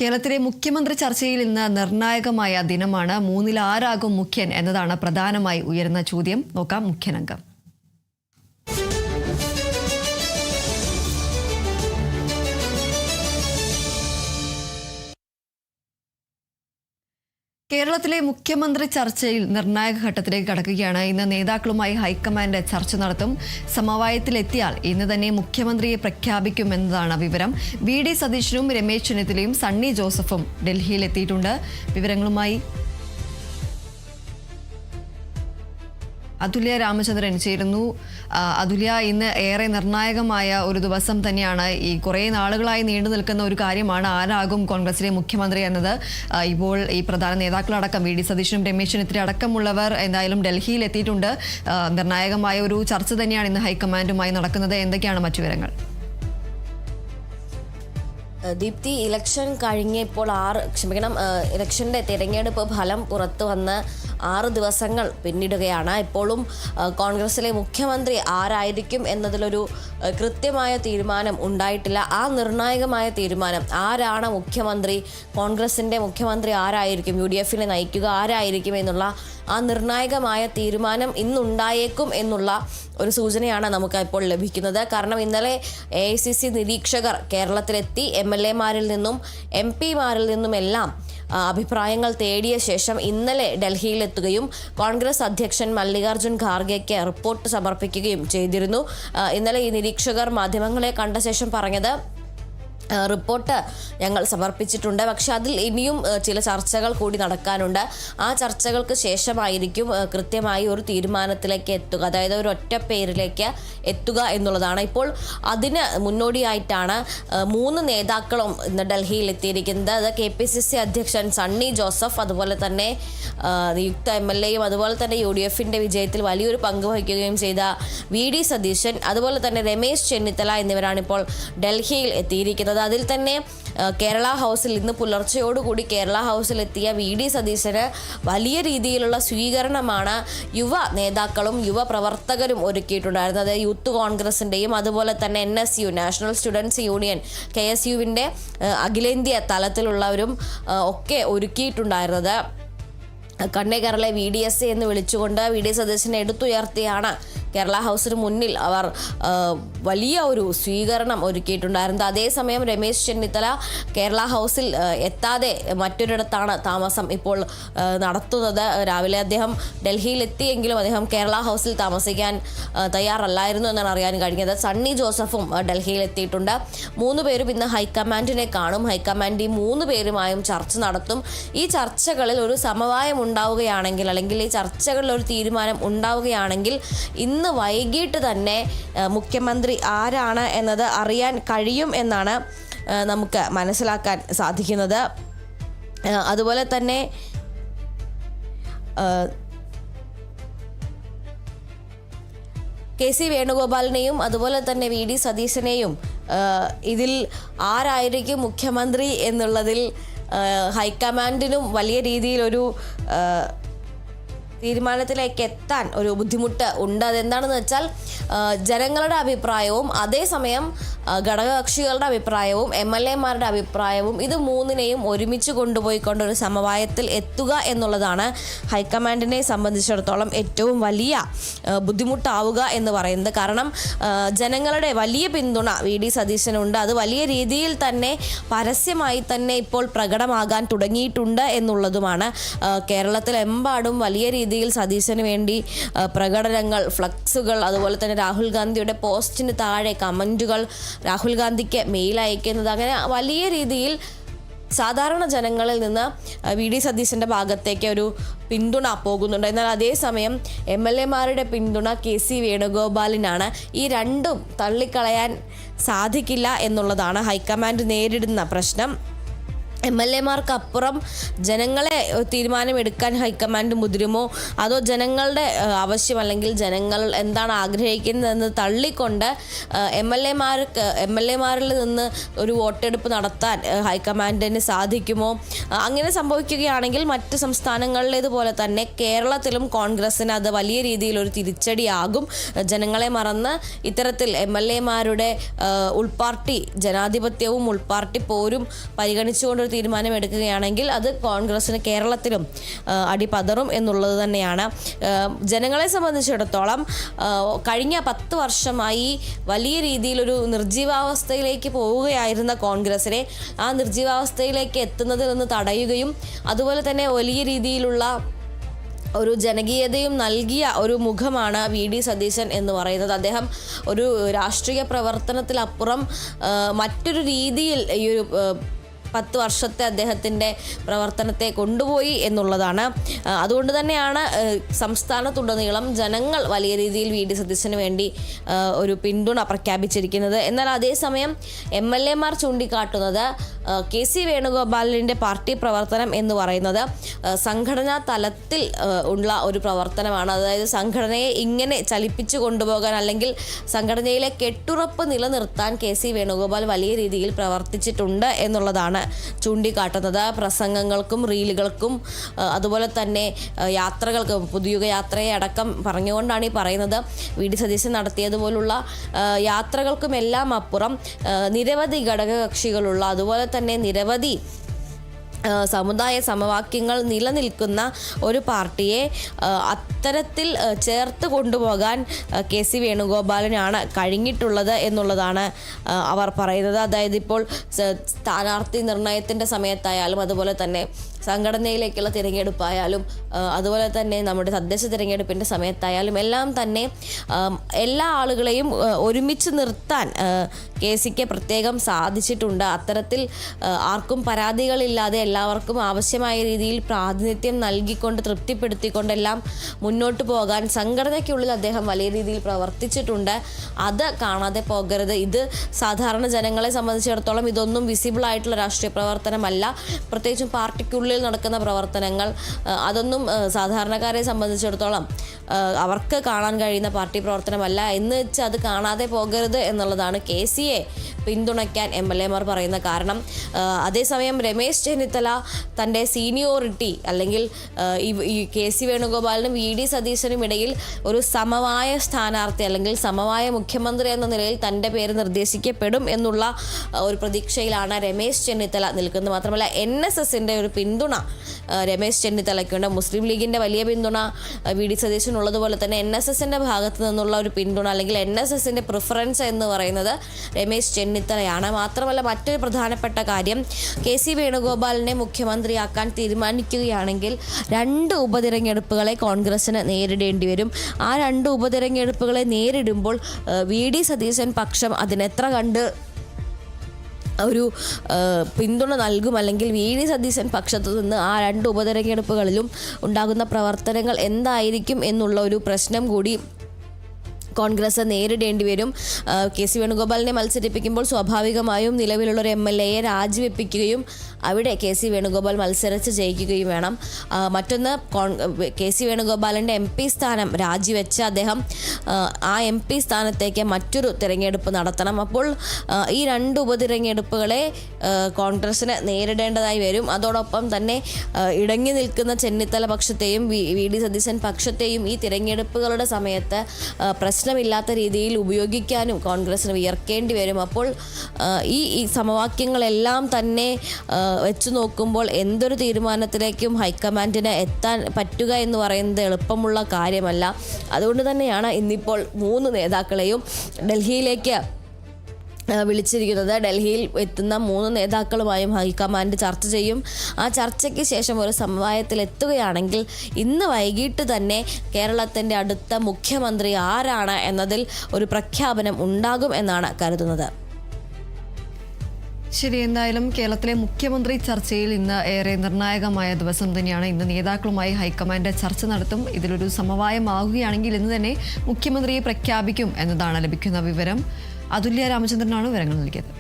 കേരളത്തിലെ മുഖ്യമന്ത്രി ചർച്ചയിൽ ഇന്ന് നിർണായകമായ ദിനമാണ്. മൂന്നിൽ ആരാകും മുഖ്യൻ എന്നതാണ് പ്രധാനമായി ഉയരുന്ന ചോദ്യം. നോക്കാം മുഖ്യനംഗം. കേരളത്തിലെ മുഖ്യമന്ത്രി ചർച്ചയിൽ നിർണായക ഘട്ടത്തിലേക്ക് കടക്കുകയാണ്. ഇന്ന് നേതാക്കളുമായി ഹൈക്കമാൻഡ് ചർച്ച നടത്തും. സമവായത്തിലെത്തിയാൽ ഇന്ന് തന്നെ മുഖ്യമന്ത്രിയെ പ്രഖ്യാപിക്കുമെന്നതാണ് വിവരം. വി.ഡി. സതീശനും രമേശ് ചെന്നിത്തലയും സണ്ണി ജോസഫും ഡൽഹിയിലെത്തിയിട്ടുണ്ട്. വിവരങ്ങളുമായി അതുല്യ രാമചന്ദ്രൻ ചേരുന്നു. അതുല്യ, ഇന്ന് ഏറെ നിർണായകമായ ഒരു ദിവസം തന്നെയാണ്. ഈ കുറേ നാളുകളായി നീണ്ടു നിൽക്കുന്ന ഒരു കാര്യമാണ് ആരാകും കോൺഗ്രസിലെ മുഖ്യമന്ത്രി എന്നത്. ഇപ്പോൾ ഈ പ്രധാന നേതാക്കളടക്കം വി.ഡി. സതീശനും രമേശ് ചെന്നിത്തല അടക്കമുള്ളവർ എന്തായാലും ഡൽഹിയിൽ എത്തിയിട്ടുണ്ട്. നിർണായകമായ ഒരു ചർച്ച തന്നെയാണ് ഇന്ന് ഹൈക്കമാൻഡുമായി നടക്കുന്നത്. എന്തൊക്കെയാണ് മറ്റു വിവരങ്ങൾ? ദീപ്തി, ഇലക്ഷൻ കഴിഞ്ഞപ്പോൾ ഇലക്ഷൻ്റെ തിരഞ്ഞെടുപ്പ് ഫലം പുറത്തു വന്ന് 6 ദിവസങ്ങൾ പിന്നിടുകയാണ്. ഇപ്പോഴും കോൺഗ്രസിലെ മുഖ്യമന്ത്രി ആരായിരിക്കും എന്നതിലൊരു കൃത്യമായ തീരുമാനം ഉണ്ടായിട്ടില്ല. ആ നിർണായകമായ തീരുമാനം, ആരാണ് മുഖ്യമന്ത്രി, കോൺഗ്രസിൻ്റെ മുഖ്യമന്ത്രി ആരായിരിക്കും, UDF-നെ നയിക്കുക ആരായിരിക്കും എന്നുള്ള ആ നിർണായകമായ തീരുമാനം ഇന്നുണ്ടായേക്കും എന്നുള്ള ഒരു സൂചനയാണ് നമുക്ക് ഇപ്പോൾ ലഭിക്കുന്നത്. കാരണം ഇന്നലെ AICC നിരീക്ഷകർ കേരളത്തിലെത്തി MLA-മാരിൽ നിന്നും MP-മാരിൽ നിന്നുമെല്ലാം അഭിപ്രായങ്ങൾ തേടിയ ശേഷം ഇന്നലെ ഡൽഹിയിലെത്തുകയും കോൺഗ്രസ് അധ്യക്ഷൻ മല്ലികാർജ്ജുൻ ഖാർഗെയ്ക്ക് റിപ്പോർട്ട് സമർപ്പിക്കുകയും ചെയ്തിരുന്നു. ഇന്നലെ ഈ നിരീക്ഷകർ മാധ്യമങ്ങളെ കണ്ട ശേഷം പറഞ്ഞത്, റിപ്പോർട്ട് ഞങ്ങൾ സമർപ്പിച്ചിട്ടുണ്ട്, പക്ഷെ അതിൽ ഇനിയും ചില ചർച്ചകൾ കൂടി നടക്കാനുണ്ട്. ആ ചർച്ചകൾക്ക് ശേഷമായിരിക്കും കൃത്യമായി ഒരു തീരുമാനത്തിലേക്ക് എത്തുക, അതായത് ഒരു ഒറ്റ പേരിലേക്ക് എത്തുക എന്നുള്ളതാണ്. ഇപ്പോൾ അതിന് മുന്നോടിയായിട്ടാണ് 3 നേതാക്കളും ഇന്ന് ഡൽഹിയിൽ എത്തിയിരിക്കുന്നത്. അത് KPCC അധ്യക്ഷൻ സണ്ണി ജോസഫ്, അതുപോലെ തന്നെ നിയുക്ത MLA-യും അതുപോലെ തന്നെ UDF-ന്റെ വിജയത്തിൽ വലിയൊരു പങ്ക് വഹിക്കുകയും ചെയ്ത വി.ഡി. സതീശൻ, അതുപോലെ തന്നെ രമേശ് ചെന്നിത്തല എന്നിവരാണിപ്പോൾ ഡൽഹിയിൽ എത്തിയിരിക്കുന്നത്. അതിൽ തന്നെ കേരള ഹൗസിൽ ഇന്ന് പുലർച്ചയോടുകൂടി കേരള ഹൗസിലെത്തിയ വി.ഡി. സതീശന് വലിയ രീതിയിലുള്ള സ്വീകരണമാണ് യുവ നേതാക്കളും യുവ പ്രവർത്തകരും ഒരുക്കിയിട്ടുണ്ടായിരുന്നത്. യൂത്ത് കോൺഗ്രസിൻ്റെയും അതുപോലെ തന്നെ NSU നാഷണൽ സ്റ്റുഡൻസ് യൂണിയൻ, KSU-വിൻ്റെ അഖിലേന്ത്യാ തലത്തിലുള്ളവരും ഒക്കെ ഒരുക്കിയിട്ടുണ്ടായിരുന്നത്. കണ്ണേ കേരള VDSA എന്ന് വിളിച്ചുകൊണ്ട് വി.ഡി. സതീശനെ എടുത്തുയർത്തിയാണ് കേരള ഹൗസിന് മുന്നിൽ അവർ വലിയ ഒരു സ്വീകരണം ഒരുക്കിയിട്ടുണ്ടായിരുന്നത്. അതേസമയം രമേശ് ചെന്നിത്തല കേരള ഹൗസിൽ എത്താതെ മറ്റൊരിടത്താണ് താമസം ഇപ്പോൾ നടത്തുന്നത്. രാവിലെ അദ്ദേഹം ഡൽഹിയിൽ എത്തിയെങ്കിലും അദ്ദേഹം കേരള ഹൗസിൽ താമസിക്കാൻ തയ്യാറല്ലായിരുന്നു എന്നാണ് അറിയാൻ കഴിഞ്ഞത്. സണ്ണി ജോസഫും ഡൽഹിയിൽ എത്തിയിട്ടുണ്ട്. 3 പേരും ഇന്ന് ഹൈക്കമാൻഡിനെ കാണും. ഹൈക്കമാൻഡ് ഈ 3 പേരുമായും ചർച്ച നടത്തും. ഈ ചർച്ചകളിൽ ഒരു സമവായം ഉണ്ടാവുകയാണെങ്കിൽ, അല്ലെങ്കിൽ ഈ ചർച്ചകളിൽ ഒരു തീരുമാനം ഉണ്ടാവുകയാണെങ്കിൽ ഇന്ന് വൈകിട്ട് തന്നെ മുഖ്യമന്ത്രി ആരാണ് എന്നത് അറിയാൻ കഴിയും എന്നാണ് നമുക്ക് മനസ്സിലാക്കാൻ സാധിക്കുന്നത്. അതുപോലെ തന്നെ KC വേണുഗോപാലിനെയും അതുപോലെ തന്നെ വി.ഡി. സതീശനെയും ഇതിൽ ആരായിരിക്കും മുഖ്യമന്ത്രി എന്നുള്ളതിൽ ഹൈക്കമാൻഡിനും വലിയ രീതിയിലൊരു തീരുമാനത്തിലേക്ക് എത്താൻ ഒരു ബുദ്ധിമുട്ട് ഉണ്ട്. അതെന്താണെന്ന് വെച്ചാൽ ജനങ്ങളുടെ അഭിപ്രായവും അതേസമയം ഘടകകക്ഷികളുടെ അഭിപ്രായവും MLA-മാരുടെ അഭിപ്രായവും ഇത് 3-നെയും ഒരുമിച്ച് കൊണ്ടുപോയിക്കൊണ്ടൊരു സമവായത്തിൽ എത്തുക എന്നുള്ളതാണ് ഹൈക്കമാൻഡിനെ സംബന്ധിച്ചിടത്തോളം ഏറ്റവും വലിയ ബുദ്ധിമുട്ടാവുക എന്ന് പറയുന്നത്. കാരണം ജനങ്ങളുടെ വലിയ പിന്തുണ വി.ഡി. സതീശനുണ്ട്. അത് വലിയ രീതിയിൽ തന്നെ പരസ്യമായി തന്നെ ഇപ്പോൾ പ്രകടമാകാൻ തുടങ്ങിയിട്ടുണ്ട് എന്നുള്ളതുമാണ്. കേരളത്തിലെമ്പാടും വലിയ രീതിയിൽ സതീശന് വേണ്ടി പ്രകടനങ്ങൾ, ഫ്ലക്സുകൾ, അതുപോലെ തന്നെ രാഹുൽ ഗാന്ധിയുടെ പോസ്റ്റിന് താഴെ കമൻറ്റുകൾ, രാഹുൽ ഗാന്ധിക്ക് മെയിൽ അയക്കുന്നത്, അങ്ങനെ വലിയ രീതിയിൽ സാധാരണ ജനങ്ങളിൽ നിന്ന് വി.ഡി. സതീശൻ്റെ ഭാഗത്തേക്ക് ഒരു പിന്തുണ പോകുന്നുണ്ട്. എന്നാൽ അതേസമയം MLA-മാരുടെ പിന്തുണ KC വേണുഗോപാലിനാണ്. ഈ രണ്ടും തള്ളിക്കളയാൻ സാധിക്കില്ല എന്നുള്ളതാണ് ഹൈക്കമാൻഡ് നേരിടുന്ന പ്രശ്നം. MLA-മാർക്കപ്പുറം ജനങ്ങളെ തീരുമാനമെടുക്കാൻ ഹൈക്കമാൻഡ് മുതിരുമോ, അതോ ജനങ്ങളുടെ ആവശ്യം അല്ലെങ്കിൽ ജനങ്ങൾ എന്താണ് ആഗ്രഹിക്കുന്നതെന്ന് തള്ളിക്കൊണ്ട് MLA-മാരിൽ നിന്ന് ഒരു വോട്ടെടുപ്പ് നടത്താൻ ഹൈക്കമാൻഡിന് സാധിക്കുമോ? അങ്ങനെ സംഭവിക്കുകയാണെങ്കിൽ മറ്റ് സംസ്ഥാനങ്ങളിലേതുപോലെ തന്നെ കേരളത്തിലും കോൺഗ്രസിന് അത് വലിയ രീതിയിലൊരു തിരിച്ചടിയാകും. ജനങ്ങളെ മറന്ന് ഇത്തരത്തിൽ MLA-മാരുടെ ഉൾപാർട്ടി ജനാധിപത്യവും ഉൾപാർട്ടി പോരും പരിഗണിച്ചുകൊണ്ട് തീരുമാനം എടുക്കുകയാണെങ്കിൽ അത് കോൺഗ്രസിന് കേരളത്തിലും അടിപതറും എന്നുള്ളത് തന്നെയാണ്. ജനങ്ങളെ സംബന്ധിച്ചിടത്തോളം കഴിഞ്ഞ 10 വർഷമായി വലിയ രീതിയിലൊരു നിർജ്ജീവാവസ്ഥയിലേക്ക് പോവുകയായിരുന്ന കോൺഗ്രസിനെ ആ നിർജ്ജീവാവസ്ഥയിലേക്ക് എത്തുന്നതിൽ നിന്ന് തടയുകയും അതുപോലെ തന്നെ വലിയ രീതിയിലുള്ള ഒരു ജനകീയതയും നൽകിയ ഒരു മുഖമാണ് VD സതീശൻ എന്ന് പറയുന്നത്. അദ്ദേഹം ഒരു രാഷ്ട്രീയ പ്രവർത്തനത്തിലപ്പുറം മറ്റൊരു രീതിയിൽ ഈ ഒരു 10 വർഷത്തെ അദ്ദേഹത്തിൻ്റെ പ്രവർത്തനത്തെ കൊണ്ടുപോയി എന്നുള്ളതാണ്. അതുകൊണ്ട് തന്നെയാണ് സംസ്ഥാനത്തുടനീളം ജനങ്ങൾ വലിയ രീതിയിൽ VD സതീശന് വേണ്ടി ഒരു പിന്തുണ പ്രഖ്യാപിച്ചിരിക്കുന്നത്. എന്നാൽ അതേസമയം MLA മാർ ചൂണ്ടിക്കാട്ടുന്നത് KC വേണുഗോപാലിൻ്റെ പാർട്ടി പ്രവർത്തനം എന്ന് പറയുന്നത് സംഘടനാ തലത്തിൽ ഉള്ള ഒരു പ്രവർത്തനമാണ്. അതായത് സംഘടനയെ ഇങ്ങനെ ചലിപ്പിച്ചു കൊണ്ടുപോകാൻ അല്ലെങ്കിൽ സംഘടനയിലെ കെട്ടുറപ്പ് നിലനിർത്താൻ KC വേണുഗോപാൽ വലിയ രീതിയിൽ പ്രവർത്തിച്ചിട്ടുണ്ട് എന്നുള്ളതാണ് ചൂണ്ടിക്കാട്ടുന്നത്. പ്രസംഗങ്ങൾക്കും റീലുകൾക്കും അതുപോലെ തന്നെ യാത്രകൾക്കും പൊതുയുഗ യാത്രയെ അടക്കം പറഞ്ഞുകൊണ്ടാണ് ഈ പറയുന്നത്. VD സതീശൻ നടത്തിയതുപോലുള്ള യാത്രകൾക്കുമെല്ലാം അപ്പുറം നിരവധി ഘടകകക്ഷികളുള്ള അതുപോലെ തന്നെ നിരവധി സമുദായ സമവാക്യങ്ങൾ നിലനിൽക്കുന്ന ഒരു പാർട്ടിയെ അത്തരത്തിൽ ചേർത്ത് കൊണ്ടുപോകാൻ KC വേണുഗോപാലിനാണ് കഴിഞ്ഞിട്ടുള്ളത് എന്നുള്ളതാണ് അവർ പറയുന്നത്. അതായത് ഇപ്പോൾ സ്ഥാനാർത്ഥി നിർണയത്തിൻ്റെ സമയത്തായാലും അതുപോലെ തന്നെ സംഘടനയിലേക്കുള്ള തിരഞ്ഞെടുപ്പായാലും അതുപോലെ തന്നെ നമ്മുടെ തദ്ദേശ തിരഞ്ഞെടുപ്പിൻ്റെ സമയത്തായാലും എല്ലാം തന്നെ എല്ലാ ആളുകളെയും ഒരുമിച്ച് നിർത്താൻ KCക്ക് പ്രത്യേകം സാധിച്ചിട്ടുണ്ട്. അത്തരത്തിൽ ആർക്കും പരാതികളില്ലാതെ എല്ലാവർക്കും ആവശ്യമായ രീതിയിൽ പ്രാതിനിധ്യം നൽകിക്കൊണ്ട് തൃപ്തിപ്പെടുത്തിക്കൊണ്ടെല്ലാം മുന്നോട്ട് പോകാൻ സംഘടനയ്ക്കുള്ളിൽ അദ്ദേഹം വലിയ രീതിയിൽ പ്രവർത്തിച്ചിട്ടുണ്ട്. അത് കാണാതെ പോകരുത്. ഇത് സാധാരണ ജനങ്ങളെ സംബന്ധിച്ചിടത്തോളം ഇതൊന്നും വിസിബിൾ ആയിട്ടുള്ള രാഷ്ട്രീയ പ്രവർത്തനമല്ല. പ്രത്യേകിച്ചും പാർട്ടിക്കുള്ളിൽ നടക്കുന്ന പ്രവർത്തനങ്ങൾ അതൊന്നും സാധാരണക്കാരെ സംബന്ധിച്ചിടത്തോളം അവർക്ക് കാണാൻ കഴിയുന്ന പാർട്ടി പ്രവർത്തനമല്ല എന്ന് വെച്ച് അത് കാണാതെ പോകരുത് എന്നുള്ളതാണ് KCയെ പിന്തുണയ്ക്കാൻ MLA മാർ പറയുന്ന കാരണം. അതേസമയം രമേശ് ചെന്നിത്തല തൻ്റെ സീനിയോറിറ്റി അല്ലെങ്കിൽ ഈ KC വേണുഗോപാലിനും VD സതീശനും ഇടയിൽ ഒരു സമവായ സ്ഥാനാർത്ഥി അല്ലെങ്കിൽ സമവായ മുഖ്യമന്ത്രി എന്ന നിലയിൽ തൻ്റെ പേര് നിർദ്ദേശിക്കപ്പെടും എന്നുള്ള ഒരു പ്രതീക്ഷയിലാണ് രമേശ് ചെന്നിത്തല നിൽക്കുന്നത്. മാത്രമല്ല NSSൻ്റെ ഒരു പിന്തുണ രമേശ് ചെന്നിത്തലയ്ക്കുണ്ട്. മുസ്ലിം ലീഗിൻ്റെ വലിയ പിന്തുണ VD സതീശനുള്ളതുപോലെ തന്നെ NSSൻ്റെ ഭാഗത്ത് നിന്നുള്ള ഒരു പിന്തുണ അല്ലെങ്കിൽ NSSൻ്റെ പ്രിഫറൻസ് എന്ന് പറയുന്നത് രമേശ് ചെന്നിത്തലയാണ്. മാത്രമല്ല മറ്റൊരു പ്രധാനപ്പെട്ട കാര്യം KC വേണുഗോപാലിനെ മുഖ്യമന്ത്രിയാക്കാൻ തീരുമാനിക്കുകയാണെങ്കിൽ 2 ഉപതിരഞ്ഞെടുപ്പുകളെ കോൺഗ്രസിന് നേരിടേണ്ടി വരും. ആ 2 ഉപതിരഞ്ഞെടുപ്പുകളെ നേരിടുമ്പോൾ VD സതീശൻ പക്ഷം അതിനെത്ര കണ്ട് ഒരു പിന്തുണ നൽകും അല്ലെങ്കിൽ VD സതീശൻ പക്ഷത്തു നിന്ന് ആ 2 ഉപതിരഞ്ഞെടുപ്പുകളിലും ഉണ്ടാകുന്ന പ്രവർത്തനങ്ങൾ എന്തായിരിക്കും എന്നുള്ള ഒരു പ്രശ്നം കൂടി കോൺഗ്രസ് നേരിടേണ്ടി വരും. KC വേണുഗോപാലിനെ മത്സരിപ്പിക്കുമ്പോൾ സ്വാഭാവികമായും നിലവിലുള്ളൊരു MLA രാജിവെപ്പിക്കുകയും അവിടെ KC വേണുഗോപാൽ മത്സരിച്ച് ജയിക്കുകയും വേണം. മറ്റൊന്ന് KC വേണുഗോപാലിൻ്റെ MP സ്ഥാനം രാജിവെച്ച് അദ്ദേഹം ആ MP സ്ഥാനത്തേക്ക് മറ്റൊരു തിരഞ്ഞെടുപ്പ് നടത്തണം. അപ്പോൾ ഈ 2 ഉപതിരഞ്ഞെടുപ്പുകളെ കോൺഗ്രസിന് നേരിടേണ്ടതായി വരും. അതോടൊപ്പം തന്നെ ഇടങ്ങി നിൽക്കുന്ന ചെന്നിത്തല പക്ഷത്തെയും VD സതീശൻ പക്ഷത്തെയും ഈ തിരഞ്ഞെടുപ്പുകളുടെ സമയത്ത് പ്രശ്നമില്ലാത്ത രീതിയിൽ ഉപയോഗിക്കാനും കോൺഗ്രസിന് വിയർക്കേണ്ടി വരും. അപ്പോൾ ഈ സമവാക്യങ്ങളെല്ലാം തന്നെ വെച്ച് നോക്കുമ്പോൾ എന്തൊരു തീരുമാനത്തിലേക്കും ഹൈക്കമാൻഡിന് എത്താൻ പറ്റുക എന്ന് പറയുന്നത് എളുപ്പമുള്ള കാര്യമല്ല. അതുകൊണ്ട് തന്നെയാണ് ഇന്നിപ്പോൾ 3 നേതാക്കളെയും ഡൽഹിയിലേക്ക് വിളിച്ചിരിക്കുന്നത്. ഡൽഹിയിൽ എത്തുന്ന 3 നേതാക്കളുമായും ഹൈക്കമാൻഡ് ചർച്ച ചെയ്യും. ആ ചർച്ചയ്ക്ക് ശേഷം ഒരു സമവായത്തിൽ എത്തുകയാണെങ്കിൽ ഇന്ന് വൈകിട്ട് തന്നെ കേരളത്തിൻ്റെ അടുത്ത മുഖ്യമന്ത്രി ആരാണ് എന്നതിൽ ഒരു പ്രഖ്യാപനം ഉണ്ടാകും എന്നാണ് കരുതുന്നത്. ശരി, എന്തായാലും കേരളത്തിലെ മുഖ്യമന്ത്രി ചർച്ചയിൽ ഇന്ന് ഏറെ നിർണായകമായ ദിവസം തന്നെയാണ്. ഇന്ന് നേതാക്കളുമായി ഹൈക്കമാൻഡ് ചർച്ച നടത്തും. ഇതിലൊരു സമവായമാകുകയാണെങ്കിൽ ഇന്ന് തന്നെ മുഖ്യമന്ത്രിയെ പ്രഖ്യാപിക്കും എന്നതാണ് ലഭിക്കുന്ന വിവരം. അതുല്യ രാമചന്ദ്രനാണ് വിവരങ്ങൾ നൽകിയത്.